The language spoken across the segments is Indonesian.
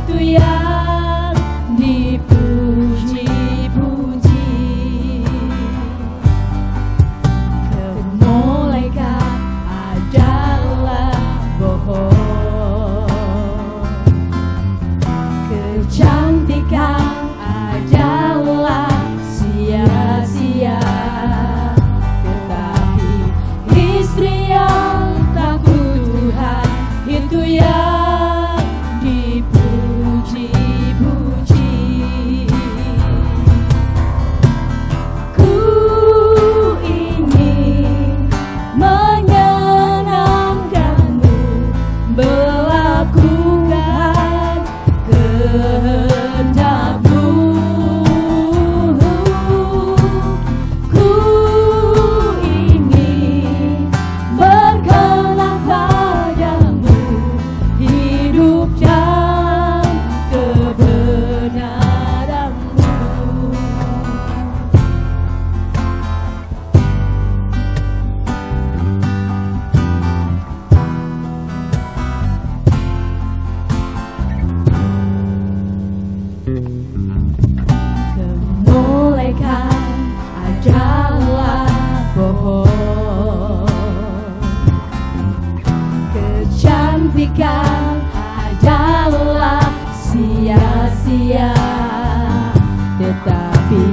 itu yang dipuji-puji. Kemolekan adalah bohong, kecantikan adalah sia-sia. Tetapi istri yang takut Tuhan itu yang dipuji-puji. Ku ingin menyenangkanmu, melakukan kehendakmu. Ku ingin berkenan padamu, hidup dalam kebenaranmu. Kemolekan adalah bohong, kecantikan adalah sia-sia. Tetapi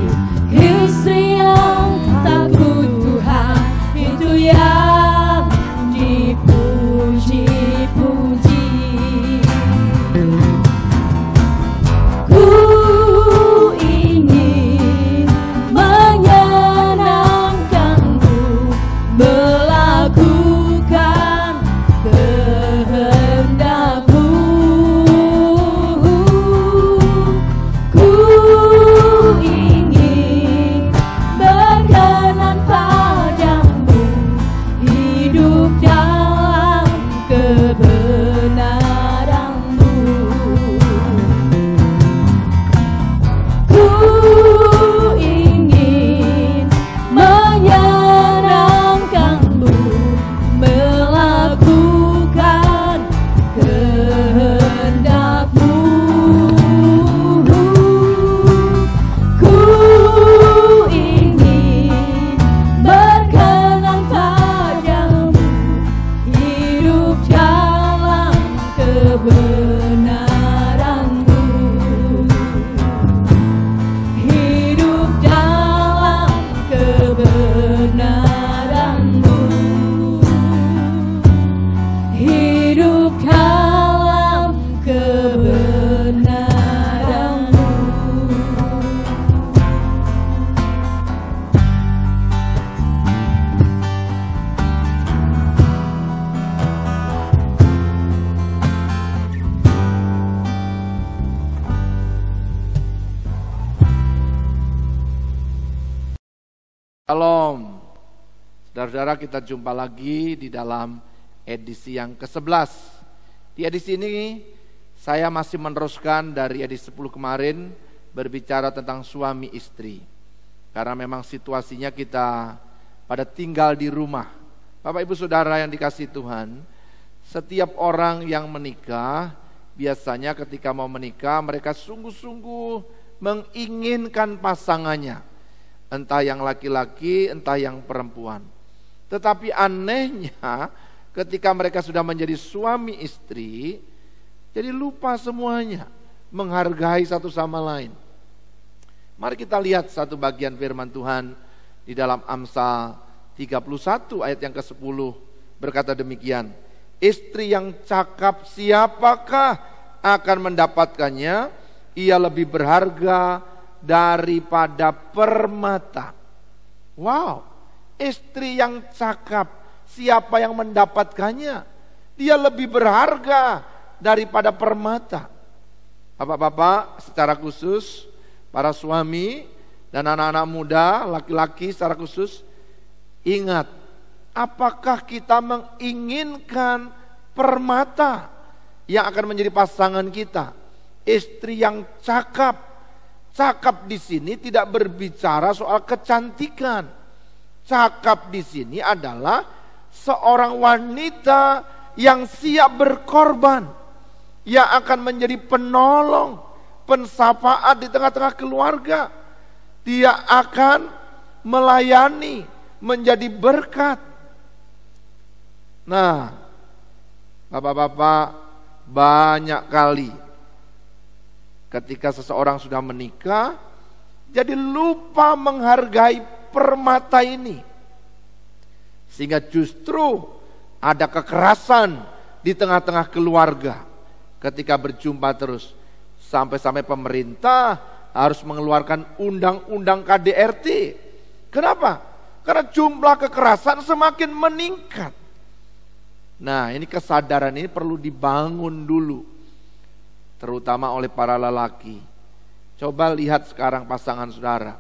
istri yang takut Tuhan itu yang dipuji-puji. Ku ingin menyenangkanmu, melakukan kehendakmu. Ku ingin berkenan padamu, hidup dalam kebenaranmu. Ku ingin menyenangkanmu, melakukan kehendakmu. Ku ingin berkenan padamu, hidup dalam kebenaranmu. Hidup dalam kebenaranmu. Hidup dalam kebenaranmu. Shalom. Saudara-saudara, kita jumpa lagi di dalam edisi yang ke-11. Di edisi ini saya masih meneruskan dari edisi 10 kemarin, berbicara tentang suami istri. Karena memang situasinya kita pada tinggal di rumah. Bapak Ibu Saudara yang dikasihi Tuhan, setiap orang yang menikah biasanya ketika mau menikah mereka sungguh-sungguh menginginkan pasangannya. Entah yang laki-laki, entah yang perempuan. Tetapi anehnya ketika mereka sudah menjadi suami istri, jadi lupa semuanya, menghargai satu sama lain. Mari kita lihat satu bagian firman Tuhan di dalam Amsal 31 ayat yang ke-10 berkata demikian. Istri yang cakap siapakah akan mendapatkannya? Ia lebih berharga daripada permata. Wow, istri yang cakap, siapa yang mendapatkannya? Dia lebih berharga daripada permata. Bapak-bapak secara khusus, para suami dan anak-anak muda, laki-laki secara khusus, ingat, apakah kita menginginkan permata yang akan menjadi pasangan kita? Istri yang cakap. Cakap di sini tidak berbicara soal kecantikan. Cakap di sini adalah seorang wanita yang siap berkorban, yang akan menjadi penolong, pensapaat di tengah-tengah keluarga. Dia akan melayani, menjadi berkat. Nah, Bapak-bapak, banyak kali ketika seseorang sudah menikah, jadi lupa menghargai permata ini. Sehingga justru ada kekerasan di tengah-tengah keluarga ketika berjumpa terus. Sampai-sampai pemerintah harus mengeluarkan undang-undang KDRT. Kenapa? Karena jumlah kekerasan semakin meningkat. Nah, ini kesadaran ini perlu dibangun dulu, terutama oleh para lelaki. Coba lihat sekarang pasangan saudara.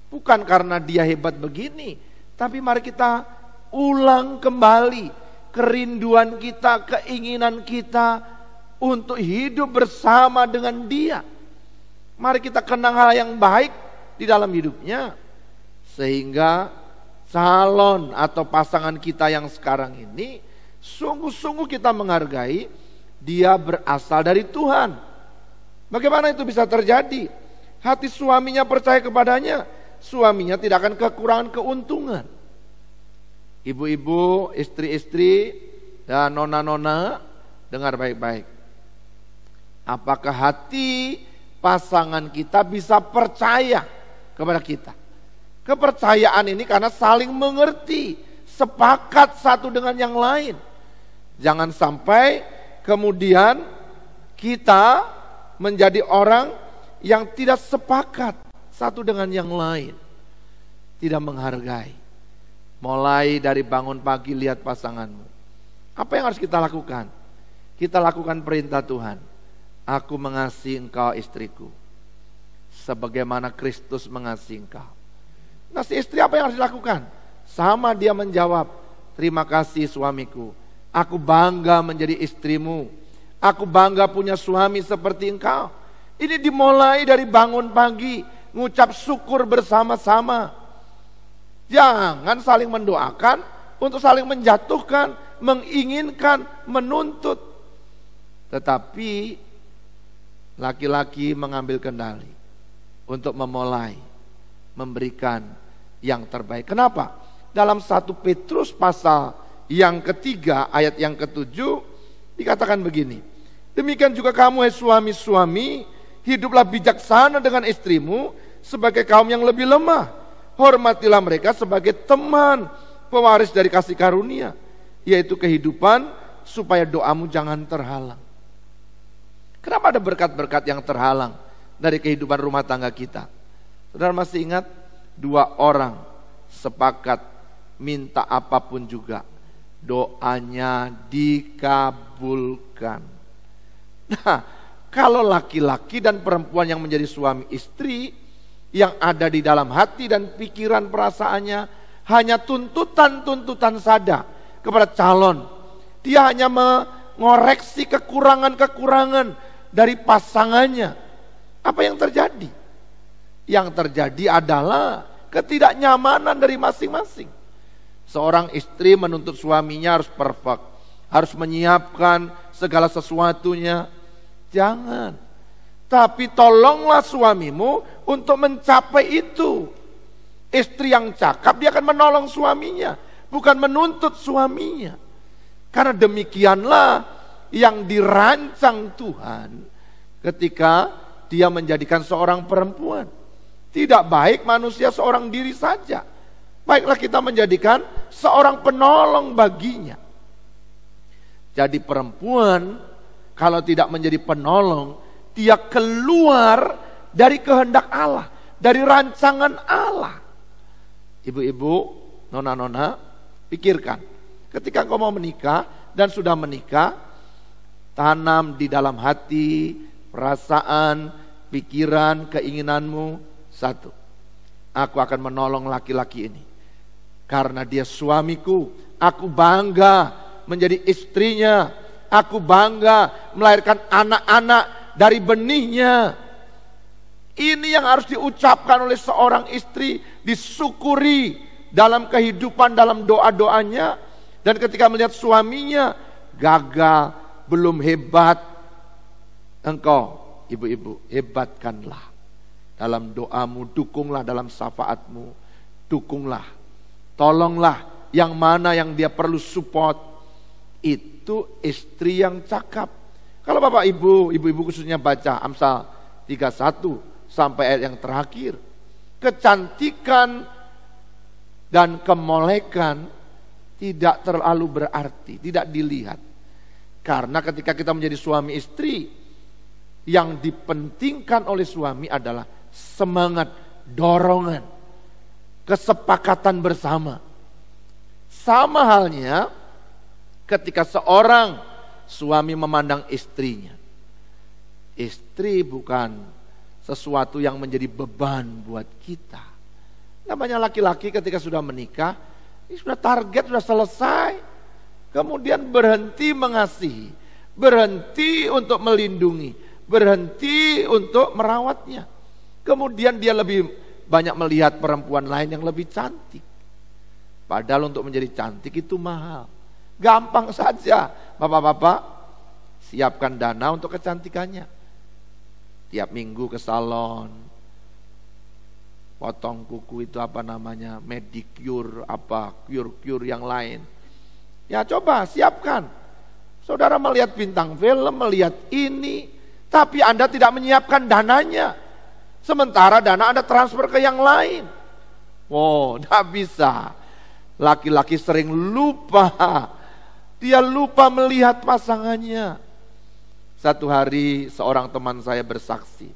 Bukan karena dia hebat begini, tapi mari kita ulang kembali kerinduan kita, keinginan kita untuk hidup bersama dengan dia. Mari kita kenang hal yang baik di dalam hidupnya, sehingga calon atau pasangan kita yang sekarang ini sungguh-sungguh kita menghargai, dia berasal dari Tuhan. Bagaimana itu bisa terjadi? Hati suaminya percaya kepadanya, suaminya tidak akan kekurangan keuntungan. Ibu-ibu, istri-istri, dan nona-nona, dengar baik-baik. Apakah hati pasangan kita bisa percaya kepada kita? Kepercayaan ini karena saling mengerti, sepakat satu dengan yang lain. Jangan sampai kemudian kita menjadi orang yang tidak sepakat satu dengan yang lain, tidak menghargai. Mulai dari bangun pagi lihat pasanganmu. Apa yang harus kita lakukan? Kita lakukan perintah Tuhan. Aku mengasihi engkau istriku, sebagaimana Kristus mengasihi engkau. Nah, si istri apa yang harus dilakukan? Sama dia menjawab, terima kasih suamiku, aku bangga menjadi istrimu, aku bangga punya suami seperti engkau. Ini dimulai dari bangun pagi, ngucap syukur bersama-sama. Jangan saling mendoakan untuk saling menjatuhkan, menginginkan, menuntut. Tetapi laki-laki mengambil kendali untuk memulai memberikan yang terbaik. Kenapa? Dalam 1 Petrus pasal yang ketiga ayat yang ke-7 dikatakan begini, demikian juga kamu hai suami-suami, hiduplah bijaksana dengan istrimu sebagai kaum yang lebih lemah. Hormatilah mereka sebagai teman, pewaris dari kasih karunia, yaitu kehidupan, supaya doamu jangan terhalang. Kenapa ada berkat-berkat yang terhalang dari kehidupan rumah tangga kita? Saudara masih ingat 2 orang sepakat minta apapun juga, doanya dikabulkan. Nah, kalau laki-laki dan perempuan yang menjadi suami istri, yang ada di dalam hati dan pikiran perasaannya hanya tuntutan-tuntutan saja kepada calon, dia hanya mengoreksi kekurangan-kekurangan dari pasangannya. Apa yang terjadi? Yang terjadi adalah ketidaknyamanan dari masing-masing. Seorang istri menuntut suaminya harus perfect, harus menyiapkan segala sesuatunya. Jangan. Tapi tolonglah suamimu untuk mencapai itu. Istri yang cakap dia akan menolong suaminya, bukan menuntut suaminya. Karena demikianlah yang dirancang Tuhan ketika dia menjadikan seorang perempuan. Tidak baik manusia seorang diri saja, baiklah kita menjadikan seorang penolong baginya. Jadi perempuan kalau tidak menjadi penolong, dia keluar dari kehendak Allah, dari rancangan Allah. Ibu-ibu, nona-nona, pikirkan, ketika engkau mau menikah dan sudah menikah, tanam di dalam hati, perasaan, pikiran, keinginanmu, 1, aku akan menolong laki-laki ini karena dia suamiku. Aku bangga menjadi istrinya, aku bangga melahirkan anak-anak dari benihnya. Ini yang harus diucapkan oleh seorang istri, disyukuri dalam kehidupan, dalam doa-doanya. Dan ketika melihat suaminya gagal, belum hebat, Engkau, ibu-ibu, hebatkanlah dalam doamu, dukunglah dalam syafaatmu, dukunglah, tolonglah yang mana yang dia perlu support. Itu istri yang cakap. Kalau bapak ibu-ibu khususnya baca Amsal 31 sampai ayat yang terakhir, kecantikan dan kemolekan tidak terlalu berarti, tidak dilihat. Karena ketika kita menjadi suami istri, yang dipentingkan oleh suami adalah semangat, dorongan, kesepakatan bersama. Sama halnya ketika seorang suami memandang istrinya. Istri bukan sesuatu yang menjadi beban buat kita. Namanya laki-laki ketika sudah menikah, ini sudah target, sudah selesai. Kemudian berhenti mengasihi, berhenti untuk melindungi, berhenti untuk merawatnya. Kemudian dia lebih banyak melihat perempuan lain yang lebih cantik. Padahal untuk menjadi cantik itu mahal. Gampang saja, bapak-bapak, siapkan dana untuk kecantikannya. Tiap minggu ke salon, potong kuku itu apa namanya, medicure, apa cure yang lain. Ya coba siapkan. Saudara melihat bintang film, melihat ini, tapi Anda tidak menyiapkan dananya. Sementara dana Anda transfer ke yang lain. Wow, tidak bisa. Laki-laki sering lupa. Dia lupa melihat pasangannya. Satu hari seorang teman saya bersaksi.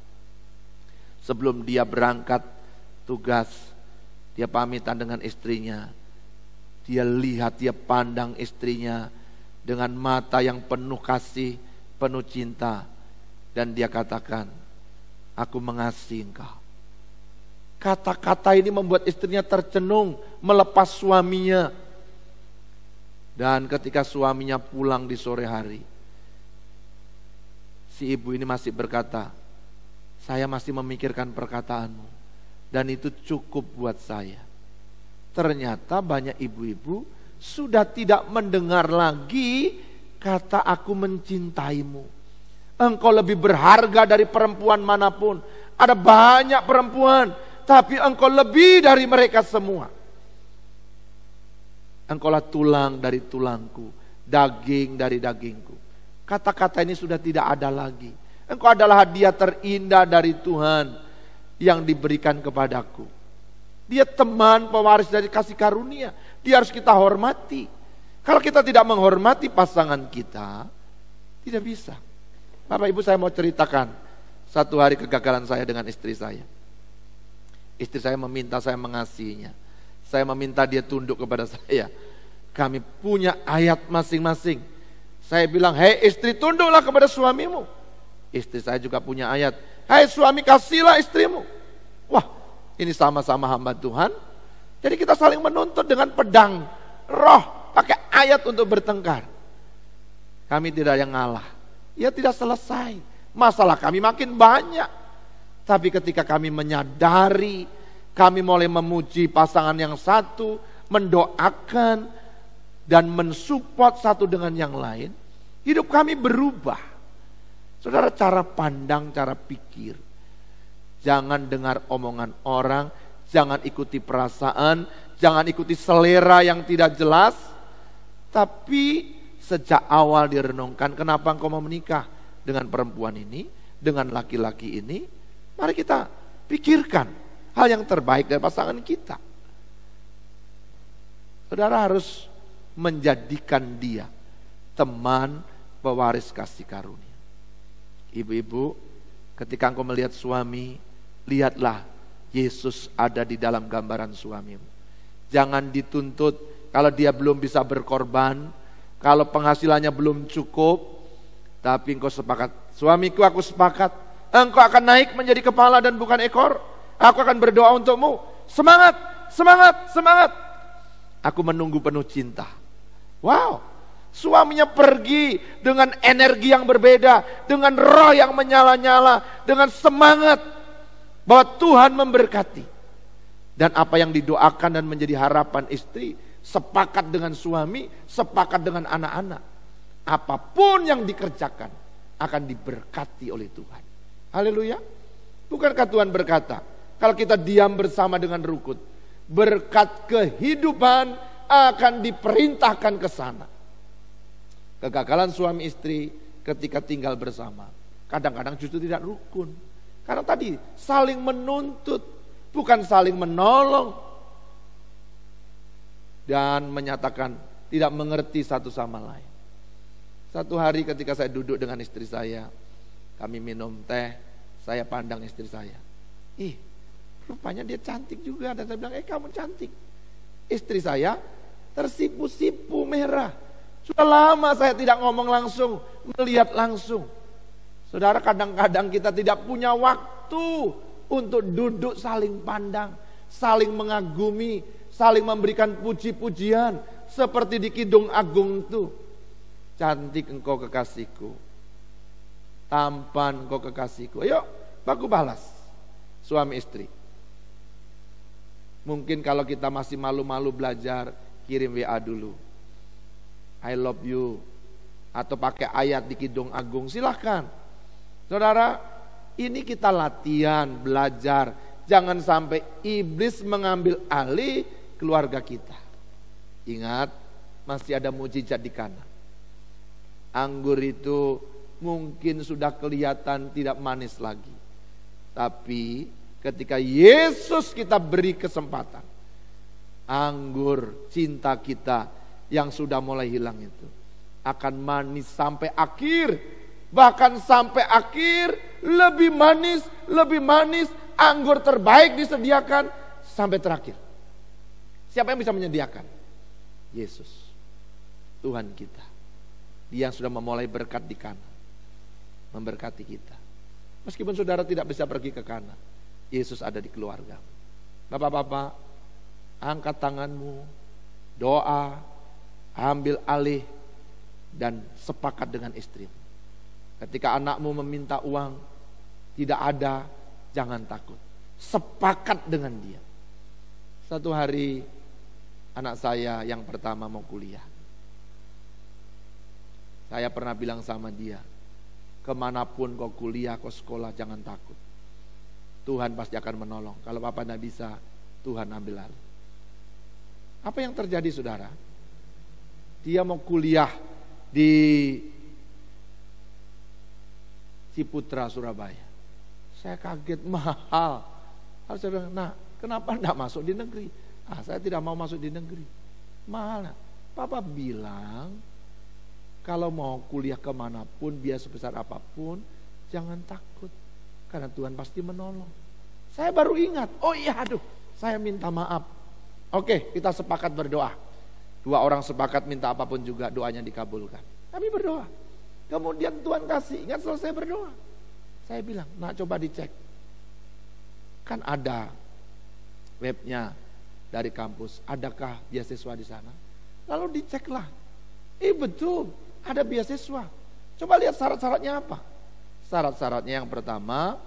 Sebelum dia berangkat tugas, dia pamitan dengan istrinya. Dia lihat, dia pandang istrinya dengan mata yang penuh kasih, penuh cinta. Dan dia katakan, aku mengasihi engkau. Kata-kata ini membuat istrinya tercenung, melepas suaminya. Dan ketika suaminya pulang di sore hari, si ibu ini masih berkata, saya masih memikirkan perkataanmu, dan itu cukup buat saya. Ternyata banyak ibu-ibu sudah tidak mendengar lagi kata aku mencintaimu. Engkau lebih berharga dari perempuan manapun. Ada banyak perempuan, tapi engkau lebih dari mereka semua. Engkaulah tulang dari tulangku, daging dari dagingku. Kata-kata ini sudah tidak ada lagi. Engkau adalah hadiah terindah dari Tuhan yang diberikan kepadaku. Dia teman pewaris dari kasih karunia. Dia harus kita hormati. Kalau kita tidak menghormati pasangan kita, tidak bisa. Bapak Ibu, saya mau ceritakan satu hari kegagalan saya dengan istri saya. Istri saya meminta saya mengasihinya. Saya meminta dia tunduk kepada saya. Kami punya ayat masing-masing. Saya bilang, hei istri, tunduklah kepada suamimu. Istri saya juga punya ayat, hei suami, kasihlah istrimu. Wah, ini sama-sama hamba Tuhan. Jadi kita saling menuntut dengan pedang roh, pakai ayat untuk bertengkar. Kami tidak yang ngalah. Ya tidak selesai. Masalah kami makin banyak. Tapi ketika kami menyadari, kami mulai memuji pasangan yang satu, mendoakan, dan mensupport satu dengan yang lain, hidup kami berubah. Saudara, cara pandang, cara pikir. Jangan dengar omongan orang, jangan ikuti perasaan, jangan ikuti selera yang tidak jelas. Tapi sejak awal direnungkan, kenapa engkau mau menikah dengan perempuan ini, dengan laki-laki ini. Mari kita pikirkan hal yang terbaik dari pasangan kita. Saudara harus menjadikan dia teman pewaris kasih karunia. Ibu-ibu, ketika engkau melihat suami, lihatlah Yesus ada di dalam gambaran suamimu. Jangan dituntut kalau dia belum bisa berkorban, kalau penghasilannya belum cukup, tapi engkau sepakat, suamiku aku sepakat, engkau akan naik menjadi kepala dan bukan ekor. Aku akan berdoa untukmu. Semangat, semangat, semangat. Aku menunggu penuh cinta. Wow, suaminya pergi dengan energi yang berbeda, dengan roh yang menyala-nyala, dengan semangat bahwa Tuhan memberkati. Dan apa yang didoakan dan menjadi harapan istri, sepakat dengan suami, sepakat dengan anak-anak. Apapun yang dikerjakan, akan diberkati oleh Tuhan. Haleluya. Bukankah Tuhan berkata, kalau kita diam bersama dengan rukun, berkat kehidupan akan diperintahkan ke sana. Kegagalan suami istri ketika tinggal bersama, kadang-kadang justru tidak rukun. Karena tadi saling menuntut, bukan saling menolong. Dan menyatakan tidak mengerti satu sama lain. Satu hari ketika saya duduk dengan istri saya, kami minum teh, saya pandang istri saya. Ih, rupanya dia cantik juga. Dan saya bilang, kamu cantik. Istri saya tersipu-sipu merah. Sudah lama saya tidak ngomong langsung, melihat langsung. Saudara, kadang-kadang kita tidak punya waktu untuk duduk saling pandang, saling mengagumi, saling memberikan puji-pujian. Seperti di Kidung Agung itu. Cantik engkau kekasihku, tampan engkau kekasihku. Ayo, baku balas suami istri. Mungkin kalau kita masih malu-malu belajar, kirim WA dulu, I love you, atau pakai ayat di Kidung Agung, silahkan. Saudara, ini kita latihan, belajar. Jangan sampai iblis mengambil alih keluarga kita. Ingat, masih ada mujizat di Kana. Anggur itu mungkin sudah kelihatan tidak manis lagi. Tapi ketika Yesus kita beri kesempatan, anggur cinta kita yang sudah mulai hilang itu akan manis sampai akhir. Bahkan sampai akhir lebih manis, anggur terbaik disediakan sampai terakhir. Siapa yang bisa menyediakan? Yesus, Tuhan kita. Dia yang sudah memulai berkat di Kana, memberkati kita. Meskipun saudara tidak bisa pergi ke Kana, Yesus ada di keluarga. Bapak-bapak, angkat tanganmu, doa, ambil alih, dan sepakat dengan istrimu. Ketika anakmu meminta uang, tidak ada, jangan takut. Sepakat dengan dia. Satu hari anak saya yang pertama mau kuliah. Saya pernah bilang sama dia, kemanapun kau kuliah, kau sekolah, jangan takut. Tuhan pasti akan menolong. Kalau Bapak tidak bisa, Tuhan ambil alih. Apa yang terjadi saudara? Dia mau kuliah di Ciputra, Surabaya. Saya kaget, mahal. Harus saya bilang, nah kenapa tidak masuk di negeri? Saya tidak mau masuk di negeri. Mahal. Papa bilang, kalau mau kuliah kemanapun, biaya sebesar apapun, jangan takut. Karena Tuhan pasti menolong. Saya baru ingat, oh iya aduh, saya minta maaf. Oke, kita sepakat berdoa. Dua orang sepakat minta apapun juga, doanya dikabulkan. Kami berdoa. Kemudian Tuhan kasih, ingat selesai berdoa. Saya bilang, nah coba dicek. Kan ada webnya dari kampus, adakah beasiswa di sana? Lalu diceklah. Betul, ada beasiswa. Coba lihat syarat-syaratnya apa? Syarat-syaratnya yang pertama,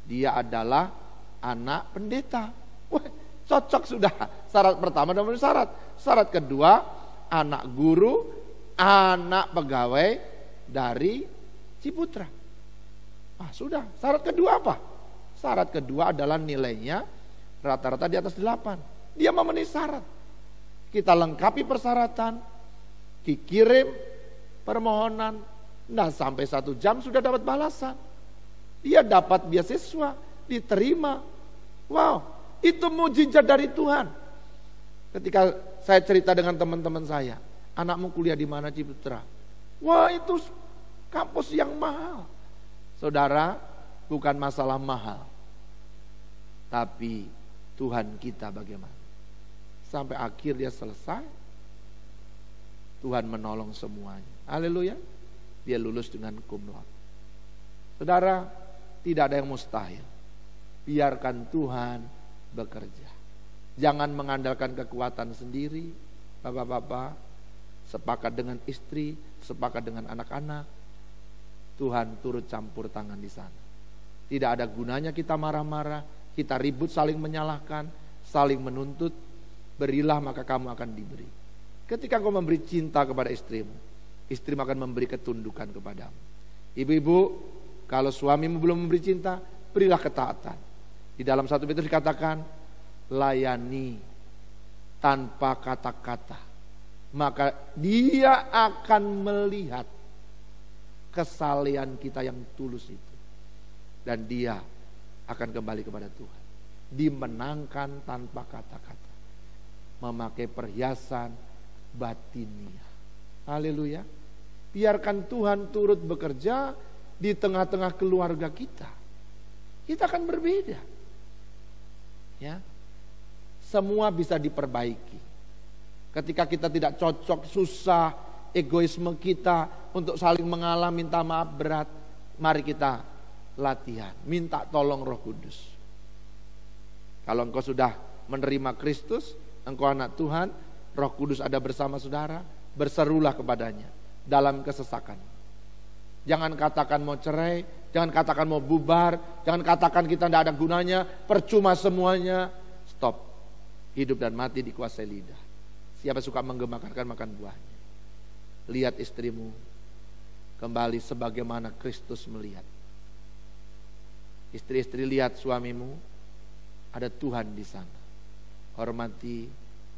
dia adalah anak pendeta. Wah, cocok sudah. Syarat pertama dan syarat. Syarat kedua, anak guru, anak pegawai dari Ciputra. Sudah. Syarat kedua apa? Syarat kedua adalah nilainya rata-rata di atas 8. Dia memenuhi syarat. Kita lengkapi persyaratan, dikirim permohonan, nah sampai 1 jam sudah dapat balasan. Dia dapat beasiswa, diterima. Wow, itu mujizat dari Tuhan. Ketika saya cerita dengan teman-teman saya, anakmu kuliah di mana Ciputra? Wah, itu kampus yang mahal. Saudara, bukan masalah mahal, tapi Tuhan kita bagaimana. Sampai akhir dia selesai, Tuhan menolong semuanya. Haleluya. Dia lulus dengan cum laude. Saudara, tidak ada yang mustahil. Biarkan Tuhan bekerja. Jangan mengandalkan kekuatan sendiri. Bapak-bapak, sepakat dengan istri, sepakat dengan anak-anak. Tuhan turut campur tangan di sana. Tidak ada gunanya kita marah-marah, kita ribut saling menyalahkan, saling menuntut. Berilah maka kamu akan diberi. Ketika kau memberi cinta kepada istrimu, istrimu akan memberi ketundukan kepadamu. Ibu-ibu, kalau suamimu belum memberi cinta, berilah ketaatan. Di dalam 1 Petrus dikatakan, layani tanpa kata-kata, maka dia akan melihat kesalehan kita yang tulus itu, dan dia akan kembali kepada Tuhan. Dimenangkan tanpa kata-kata, memakai perhiasan batinia. Haleluya. Biarkan Tuhan turut bekerja di tengah-tengah keluarga kita. Kita akan berbeda. Ya. Semua bisa diperbaiki. Ketika kita tidak cocok, susah, egoisme kita untuk saling mengalah, minta maaf berat, mari kita latihan, minta tolong Roh Kudus. Kalau engkau sudah menerima Kristus, engkau anak Tuhan, Roh Kudus ada bersama saudara, berserulah kepadanya dalam kesesakan. Jangan katakan mau cerai, jangan katakan mau bubar, jangan katakan kita tidak ada gunanya, percuma semuanya. Stop. Hidup dan mati dikuasai lidah. Siapa suka menggemakan makan buahnya. Lihat istrimu kembali sebagaimana Kristus melihat. Istri-istri, lihat suamimu, ada Tuhan di sana. Hormati,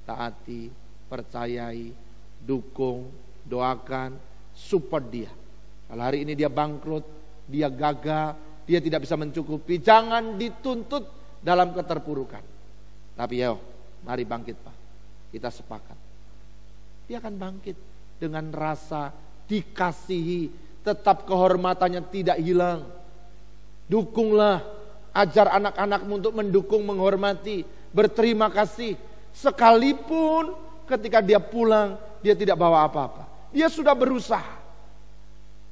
taati, percayai, dukung, doakan, support dia. Kalau hari ini dia bangkrut, dia gagal, dia tidak bisa mencukupi, jangan dituntut dalam keterpurukan. Tapi mari bangkit Pak, kita sepakat. Dia akan bangkit dengan rasa dikasihi, tetap kehormatannya tidak hilang. Dukunglah, ajar anak-anakmu untuk mendukung, menghormati, berterima kasih. Sekalipun ketika dia pulang, dia tidak bawa apa-apa. Dia sudah berusaha.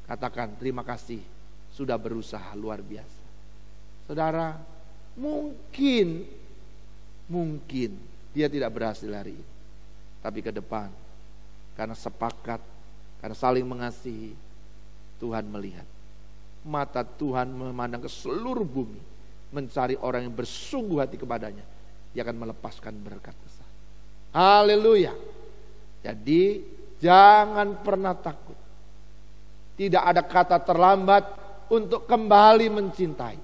Katakan terima kasih, sudah berusaha luar biasa. Saudara, mungkin dia tidak berhasil hari ini. Tapi ke depan, karena sepakat, karena saling mengasihi, Tuhan melihat. Mata Tuhan memandang ke seluruh bumi, mencari orang yang bersungguh hati kepadanya. Dia akan melepaskan berkat besar. Haleluya. Jadi jangan pernah takut. Tidak ada kata terlambat untuk kembali mencintai.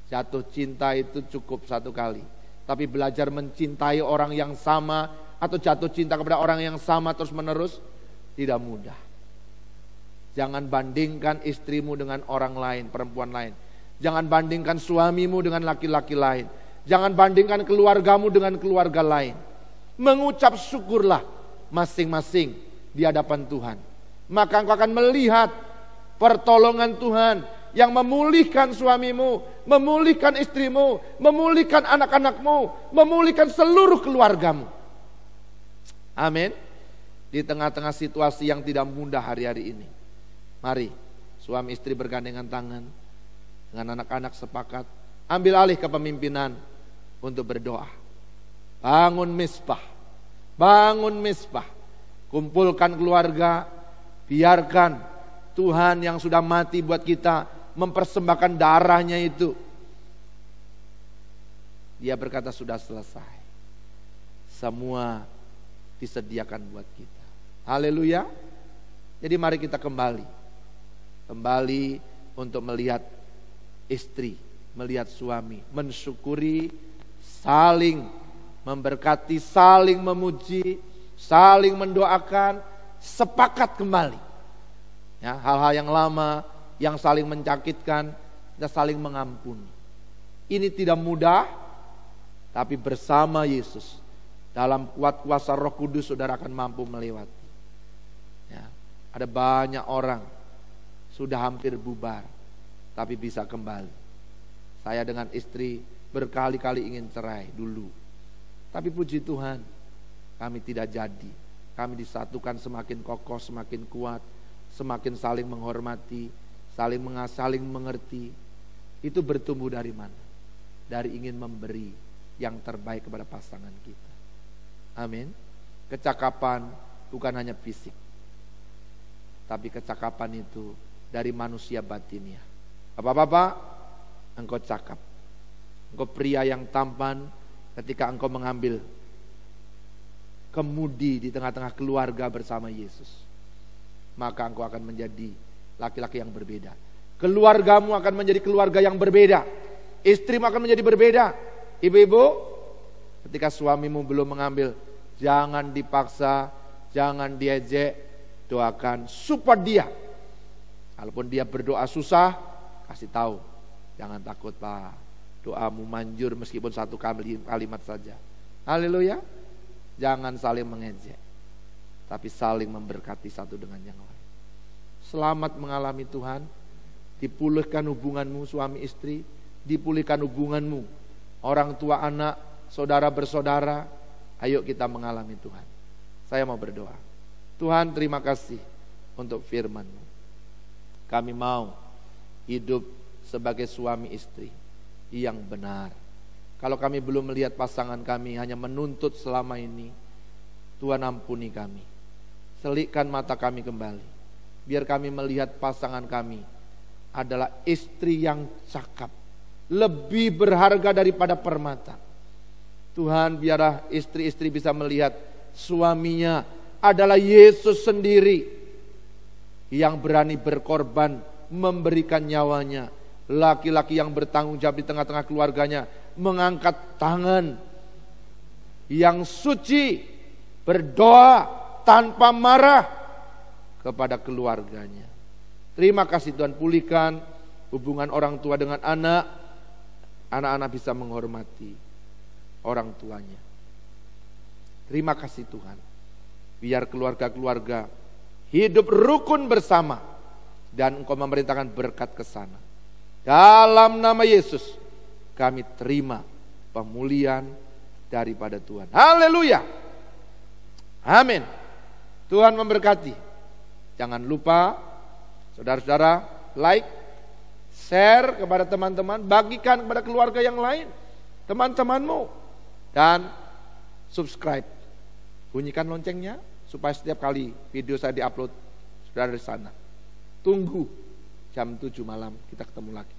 Jatuh cinta itu cukup satu kali. Tapi belajar mencintai orang yang sama atau jatuh cinta kepada orang yang sama terus menerus tidak mudah. Jangan bandingkan istrimu dengan orang lain, perempuan lain. Jangan bandingkan suamimu dengan laki-laki lain. Jangan bandingkan keluargamu dengan keluarga lain. Mengucap syukurlah masing-masing di hadapan Tuhan. Maka engkau akan melihat pertolongan Tuhan yang memulihkan suamimu, memulihkan istrimu, memulihkan anak-anakmu, memulihkan seluruh keluargamu. Amin. Di tengah-tengah situasi yang tidak mudah hari-hari ini, mari suami istri bergandengan tangan, dengan anak-anak sepakat, ambil alih kepemimpinan untuk berdoa. Bangun misbah, kumpulkan keluarga, biarkan Tuhan yang sudah mati buat kita mempersembahkan darahnya itu. Dia berkata sudah selesai. Semua disediakan buat kita. Haleluya. Jadi mari kita kembali untuk melihat istri, melihat suami, mensyukuri, saling memberkati, saling memuji, saling mendoakan, sepakat kembali. Ya, hal-hal yang lama, yang saling menyakitkan, kita saling mengampuni. Ini tidak mudah, tapi bersama Yesus, dalam kuat kuasa Roh Kudus, saudara akan mampu melewati. Ya, ada banyak orang sudah hampir bubar, tapi bisa kembali. Saya dengan istri berkali-kali ingin cerai dulu, tapi puji Tuhan, kami tidak jadi. Kami disatukan semakin kokoh, semakin kuat, semakin saling menghormati, saling mengerti. Itu bertumbuh dari mana? Dari ingin memberi yang terbaik kepada pasangan kita. Amin. Kecakapan bukan hanya fisik, tapi kecakapan itu dari manusia batinnya. Bapak-bapak, engkau cakap. Engkau pria yang tampan ketika engkau mengambil kemudi di tengah-tengah keluarga bersama Yesus. Maka engkau akan menjadi laki-laki yang berbeda. Keluargamu akan menjadi keluarga yang berbeda. Istrimu akan menjadi berbeda. Ibu-ibu, ketika suamimu belum mengambil, jangan dipaksa, jangan diejek, doakan, support dia. Kalaupun dia berdoa susah, kasih tahu, jangan takut Pak, doamu manjur meskipun satu kalimat saja. Haleluya. Jangan saling mengejek, tapi saling memberkati satu dengan yang lain. Selamat mengalami Tuhan. Dipulihkan hubunganmu suami istri, dipulihkan hubunganmu orang tua anak, saudara bersaudara. Ayo kita mengalami Tuhan. Saya mau berdoa. Tuhan, terima kasih untuk firman-Mu. Kami mau hidup sebagai suami istri yang benar. Kalau kami belum melihat pasangan kami, hanya menuntut selama ini, Tuhan ampuni kami. Selikkan mata kami kembali. Biar kami melihat pasangan kami adalah istri yang cakap, lebih berharga daripada permata. Tuhan, biarlah istri-istri bisa melihat suaminya adalah Yesus sendiri yang berani berkorban, memberikan nyawanya. Laki-laki yang bertanggung jawab di tengah-tengah keluarganya, mengangkat tangan yang suci, berdoa tanpa marah kepada keluarganya. Terima kasih Tuhan, pulihkan hubungan orang tua dengan anak. Anak-anak bisa menghormati orang tuanya. Terima kasih Tuhan. Biar keluarga-keluarga hidup rukun bersama, dan Engkau memerintahkan berkat ke sana. Dalam nama Yesus kami terima pemulihan daripada Tuhan. Haleluya. Amin. Tuhan memberkati. Jangan lupa saudara-saudara, like, share kepada teman-teman, bagikan kepada keluarga yang lain, teman-temanmu, dan subscribe. Bunyikan loncengnya supaya setiap kali video saya diupload, saudara di sana. Tunggu jam 7 malam kita ketemu lagi.